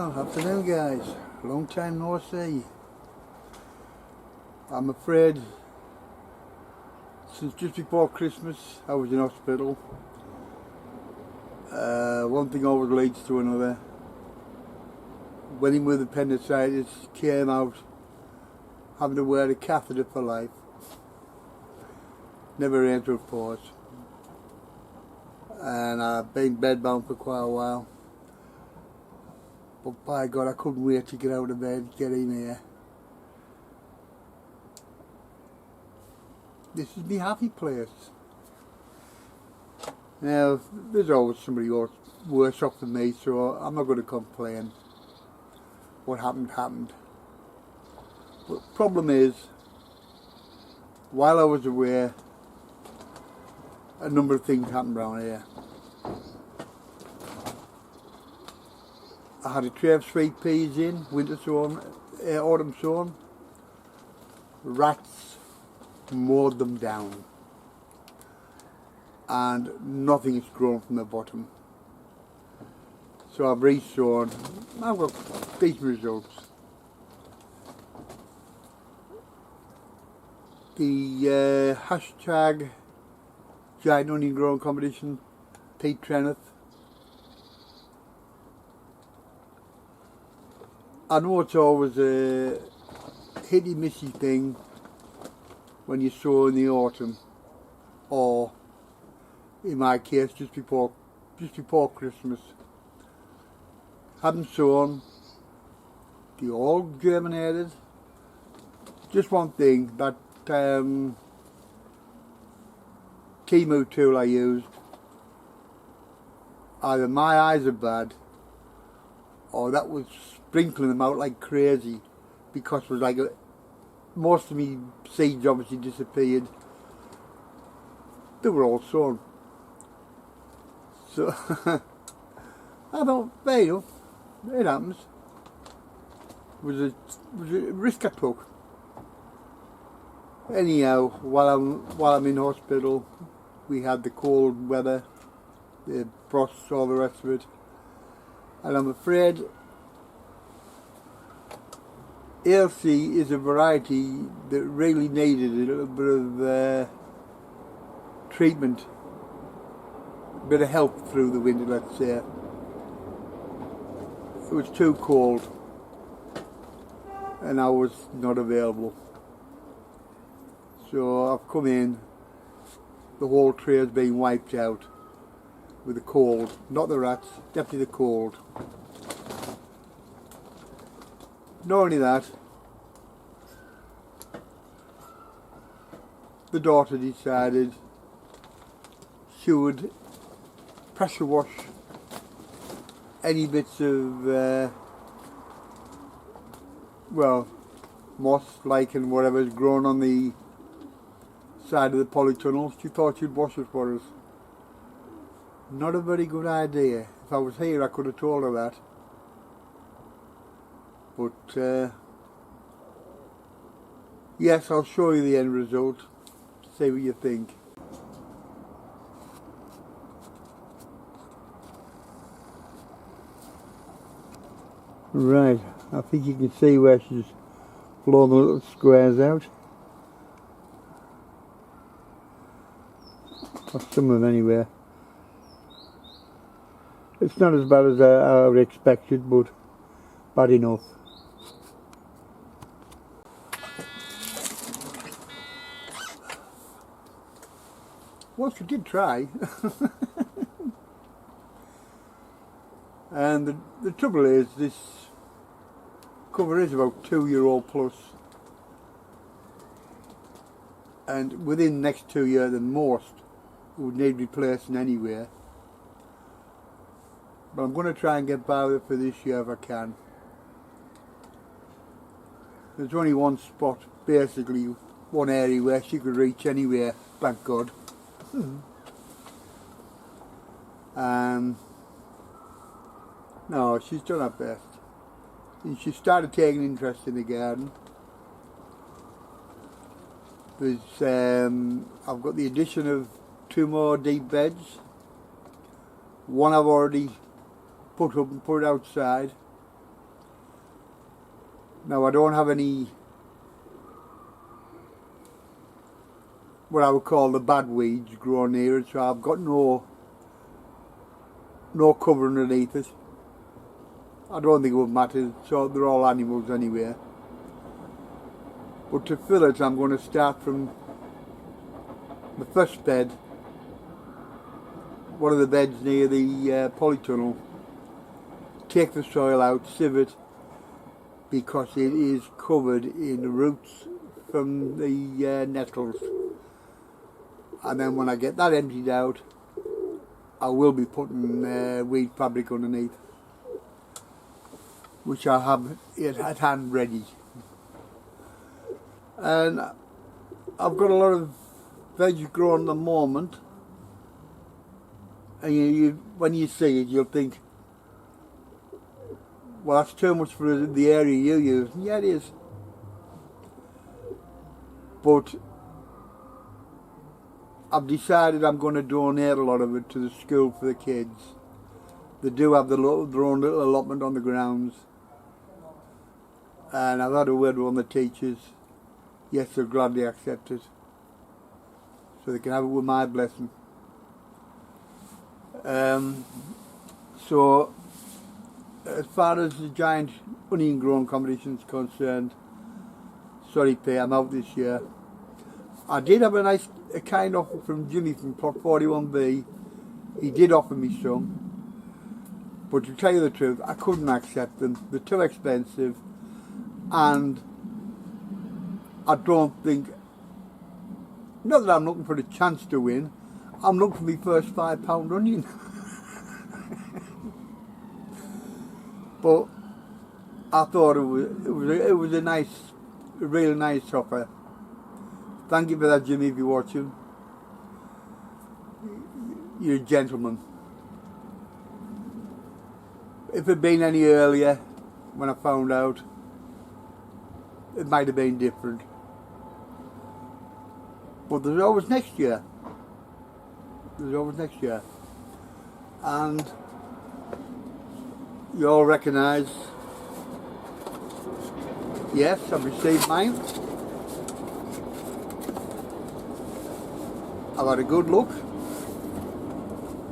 Well, afternoon guys, long time no see. I'm afraid since just before Christmas I was in hospital. One thing always leads to another. Went in with appendicitis, came out having to wear a catheter for life. Never ran to a pause. And I've been bedbound for quite a while. But by God, I couldn't wait to get out of bed, get in here. This is my happy place. Now, there's always somebody worse off than me, so I'm not going to complain. What happened, happened. But the problem is, while I was away, a number of things happened around here. I had a tray of sweet peas in, winter sown, autumn sown. Rats mowed them down. And nothing has grown from the bottom. So I've re-sown. I've got decent results. The hashtag giant onion growing competition, Pete Trenneth. I know it's always a hitty-missy thing when you sow in the autumn, or in my case just before Christmas. Hadn't sown, they all germinated. Just one thing, that chemo tool I used, either my eyes are bad or that was sprinkling them out like crazy, because it was like most of me seeds obviously disappeared. They were all sown. So I thought, fair enough, it happens. It was a risk I took. Anyhow, while I'm in hospital, we had the cold weather, the frosts, all the rest of it, and I'm afraid ALC is a variety that really needed a little bit of treatment, a bit of help through the winter, let's say. It was too cold and I was not available. So I've come in, the whole tray has been wiped out with the cold, not the rats, definitely the cold. Not only that, the daughter decided she would pressure wash any bits of, well, moss, lichen, whatever is grown on the side of the polytunnel. She thought she'd wash it for us. Not a very good idea. If I was here I could have told her that. But yes, I'll show you the end result. See what you think. Right, I think you can see where she's blown the little squares out. Or some of them anyway. It's not as bad as I would expected, but bad enough. Well, she did try. And the trouble is, this cover is about 2-year-old plus, and within the next 2 years, the most would need replacing anyway. But I'm going to try and get by with it for this year if I can. There's only one spot, basically one area where she could reach anywhere, thank God. No, she's done her best. And she started taking interest in the garden. I've got the addition of 2 more deep beds. One I've already put up and put outside. Now I don't have any what I would call the bad weeds growing near it, so I've got no cover underneath it. I don't think it would matter, so they're all animals anyway. But to fill it, I'm going to start from the first bed, one of the beds near the polytunnel, take the soil out, sieve it, because it is covered in roots from the nettles. And then when I get that emptied out, I will be putting weed fabric underneath, which I have it at hand ready. And I've got a lot of veg growing at the moment, and when you see it, you'll think, well, that's too much for the area you use. Yeah, it is. But I've decided I'm going to donate a lot of it to the school for the kids. They do have their own little allotment on the grounds. And I've had a word with one of the teachers. Yes, they'll gladly accept it. So they can have it with my blessing. So, as far as the giant onion growing competition is concerned, sorry Pay, I'm out this year. I did have a kind offer from Jimmy from Plot 41B. He did offer me some, but to tell you the truth, I couldn't accept them. They're too expensive, and I don't think, not that I'm looking for a chance to win, I'm looking for my first £5 onion. But I thought it was a really nice offer. Thank you for that, Jimmy, if you're watching. You're a gentleman. If it had been any earlier, when I found out, it might have been different. But there's always next year. There's always next year. And you all recognise, yes, I've received mine. I've had a good look,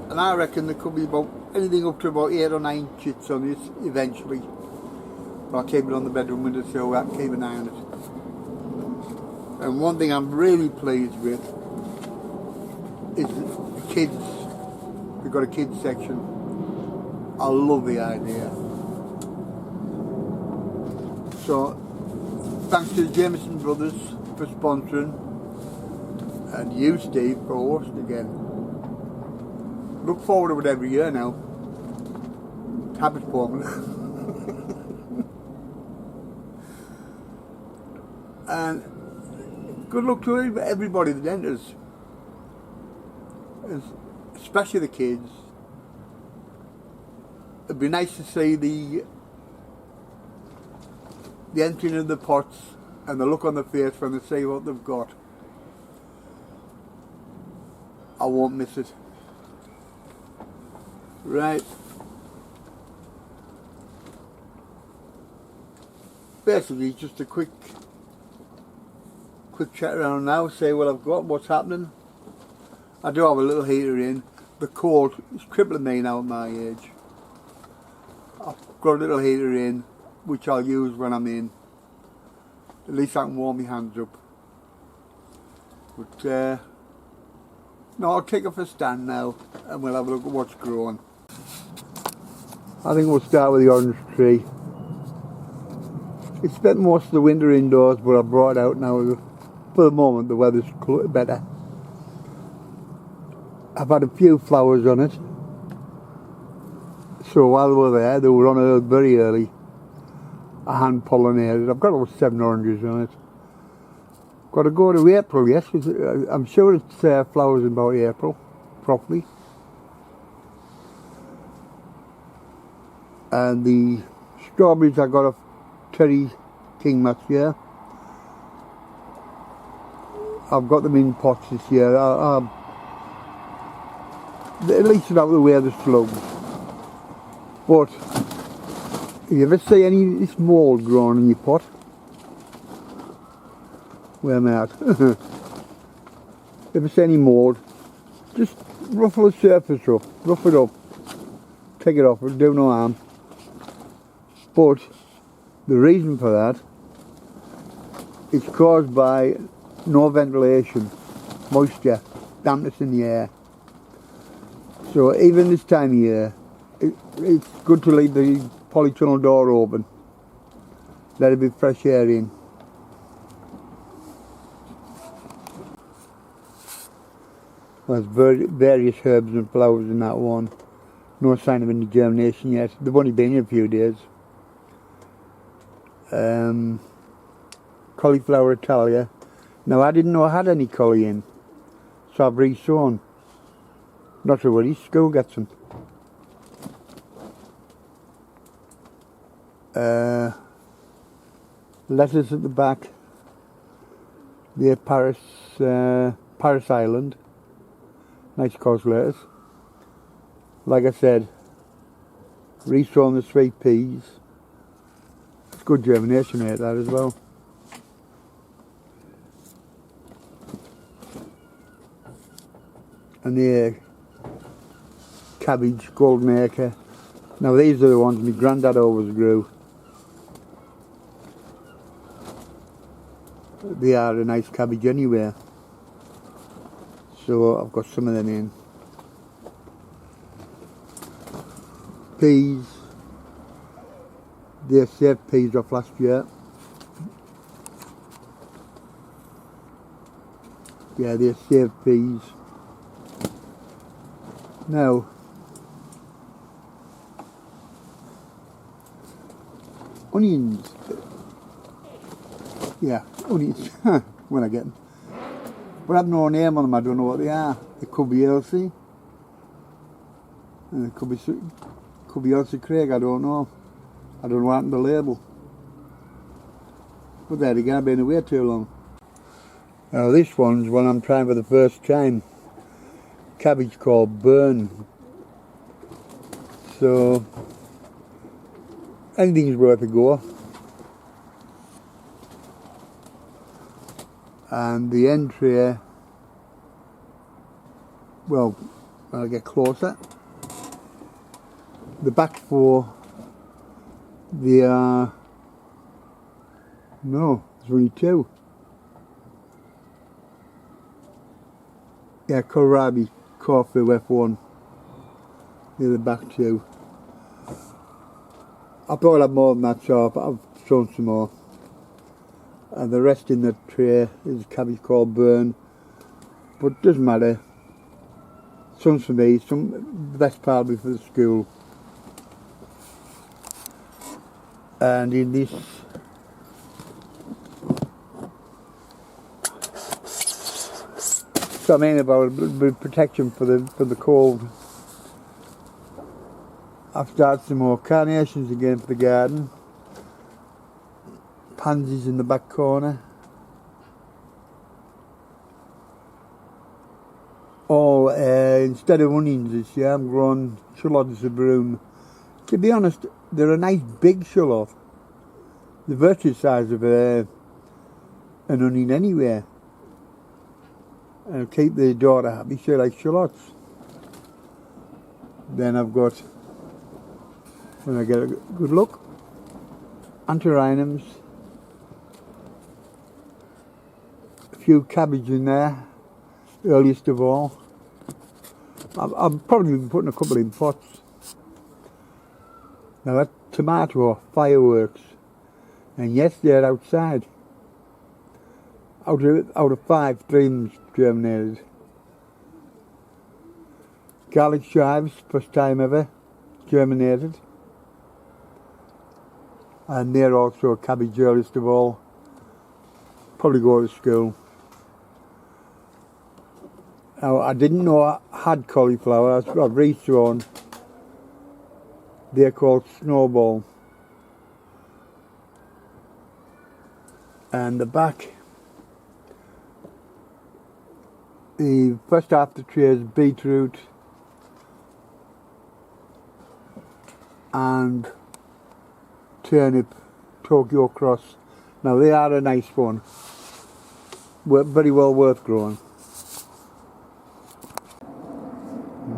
and I reckon there could be about anything up to about 8 or 9 chits on this eventually. But I'll keep it on the bedroom window so I can keep an eye on it. And one thing I'm really pleased with is the kids. We've got a kids section. I love the idea. So, thanks to the Jameson brothers for sponsoring, and you, Steve, for hosting again. Look forward to it every year now. Habit forming. And good luck to everybody that enters, especially the kids. It'd be nice to see the emptying of the pots and the look on their face when they see what they've got. I won't miss it. Right. Basically, just a quick chat around now, say what I've got, what's happening. I do have a little heater in. The cold is crippling me now at my age. I've got a little heater in, which I'll use when I'm in. At least I can warm my hands up. But no, I'll take off a stand now and we'll have a look at what's growing. I think we'll start with the orange tree. It spent most of the winter indoors, but I brought it out now. For the moment the weather's better. I've had a few flowers on it. So while they were there, they were on it very early. I hand pollinated. I've got about 7 oranges on it. Got to go to April, yes. I'm sure it flowers in about April, properly. And the strawberries I got off Terry King last year. I've got them in pots this year. At least out of the way of the slugs. But You ever see any of this mould growing in your pot? Where am I at? Ever see any mould? Just ruffle the surface up, rough it up, take it off, it'll do no harm. But the reason for that, it's caused by no ventilation, moisture, dampness in the air. So even this time of year, it's good to leave the polytunnel door open. Let a bit fresh air in. There's various herbs and flowers in that one. No sign of any germination yet. They've only been here a few days. Cauliflower Italia. Now I didn't know I had any collie in, so I've re-sown. Not to worry, school gets them. Lettuce at the back. The Paris Island. Nice course lettuce. Like I said, re-sown the sweet peas. It's good germination rate that as well. And the cabbage, golden acre. Now these are the ones my granddad always grew. They are a nice cabbage anyway. So I've got some of them in. Peas. They saved peas off last year. Yeah, they saved peas. Now, onions. Yeah, onions. When I get them. But I have no name on them, I don't know what they are. It could be Elsie. And it could be Elsie Craig, I don't know. I don't know what happened to the label. But there again, I've been away too long. Now this one's one I'm trying for the first time. Cabbage called Burn. So anything's worth a go. And the end tray, well, I'll get closer. The back four, they are, no, there's only two. Yeah, kohlrabi, Corfu F1. They're the back two. I thought I'd have more than that, so I've thrown some more. And the rest in the tray is cabbage called Burn. But it doesn't matter. Some's for me, the best part will be for the school. And in this, so I mean about a bit of protection for the cold. I've started some more carnations again for the garden. Pansies in the back corner. Oh, instead of onions this year, I'm growing shallots of broom. To be honest, they're a nice big shallot. The virtual size of an onion anyway. And it'll keep the daughter happy, she likes shallots. Then I've got, when I get a good look, antirrhinums. A few cabbage in there, earliest of all. I've probably been putting a couple in pots. Now that tomato fireworks, and yes, they're outside. Out of 5, 3 germinated. Garlic chives, first time ever, germinated. And they're also cabbage earliest of all. Probably go to school. Now, I didn't know I had cauliflower. I've re-sown. They're called Snowball. And the back, the first half of the tray is beetroot and turnip Tokyo cross. Now they are a nice one, very well worth growing.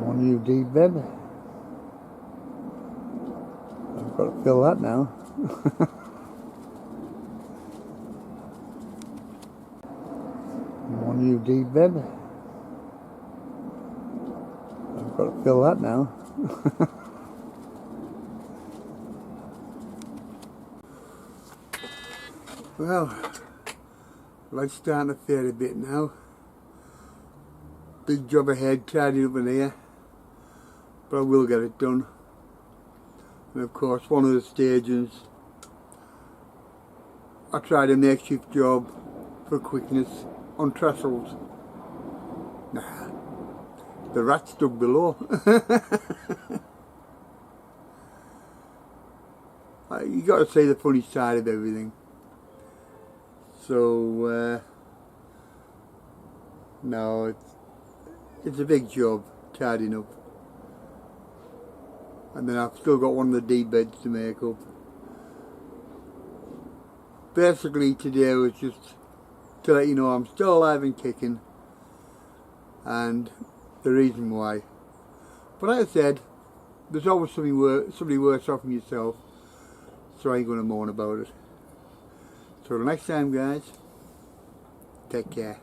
One new deep bed. I've got to fill that now. One new deep bed. I've got to fill that now. Well, light's starting to fade a bit now. Big job ahead, tidying up in here, but I will get it done. And of course, one of the stages, I tried a makeshift job for quickness on trestles. Nah, the rat stuck below. You got to see the funny side of everything. So no, it's a big job tidying up, and then I've still got one of the deep beds to make up. Basically today was just to let you know I'm still alive and kicking, and the reason why. But like I said, there's always somebody worse off than yourself, so I ain't going to moan about it. So till next time guys, take care.